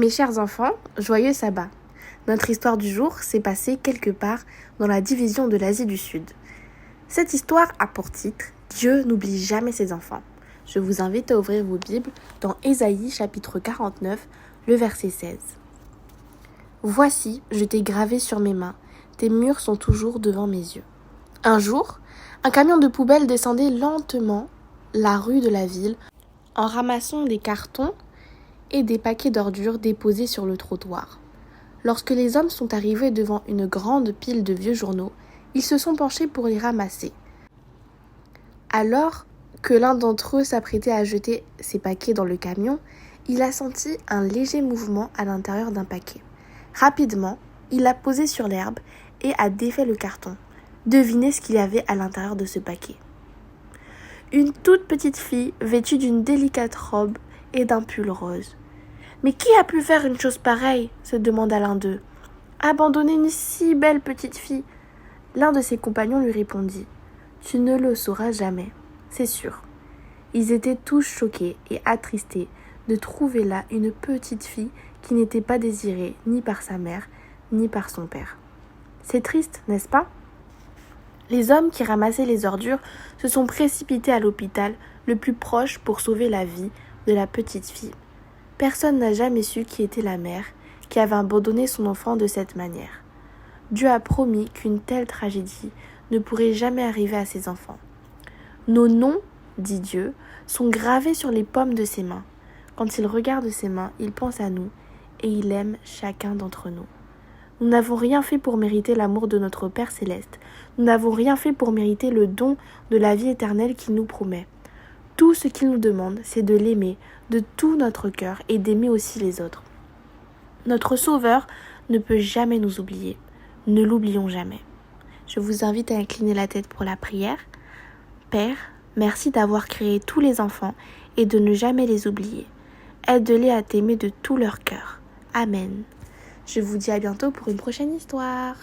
Mes chers enfants, joyeux sabbat. Notre histoire du jour s'est passée quelque part dans la division de l'Asie du Sud. Cette histoire a pour titre « Dieu n'oublie jamais ses enfants ». Je vous invite à ouvrir vos Bibles dans Ésaïe chapitre 49, le verset 16. « Voici, je t'ai gravé sur mes mains, tes murs sont toujours devant mes yeux. » Un jour, un camion de poubelle descendait lentement la rue de la ville en ramassant des cartons et des paquets d'ordures déposés sur le trottoir. Lorsque les hommes sont arrivés devant une grande pile de vieux journaux, ils se sont penchés pour les ramasser. Alors que l'un d'entre eux s'apprêtait à jeter ses paquets dans le camion, il a senti un léger mouvement à l'intérieur d'un paquet. Rapidement, il l'a posé sur l'herbe et a défait le carton. Devinez ce qu'il y avait à l'intérieur de ce paquet. Une toute petite fille vêtue d'une délicate robe et d'un pull rose. « Mais qui a pu faire une chose pareille ?» se demanda l'un d'eux. « Abandonner une si belle petite fille ?» L'un de ses compagnons lui répondit. « Tu ne le sauras jamais, c'est sûr. » Ils étaient tous choqués et attristés de trouver là une petite fille qui n'était pas désirée ni par sa mère, ni par son père. C'est triste, n'est-ce pas ? Les hommes qui ramassaient les ordures se sont précipités à l'hôpital le plus proche pour sauver la vie de la petite fille. Personne n'a jamais su qui était la mère qui avait abandonné son enfant de cette manière. Dieu a promis qu'une telle tragédie ne pourrait jamais arriver à ses enfants. Nos noms, dit Dieu, sont gravés sur les paumes de ses mains. Quand il regarde ses mains, il pense à nous et il aime chacun d'entre nous. Nous n'avons rien fait pour mériter l'amour de notre Père céleste. Nous n'avons rien fait pour mériter le don de la vie éternelle qu'il nous promet. Tout ce qu'il nous demande, c'est de l'aimer de tout notre cœur et d'aimer aussi les autres. Notre Sauveur ne peut jamais nous oublier. Ne l'oublions jamais. Je vous invite à incliner la tête pour la prière. Père, merci d'avoir créé tous les enfants et de ne jamais les oublier. Aide-les à t'aimer de tout leur cœur. Amen. Je vous dis à bientôt pour une prochaine histoire.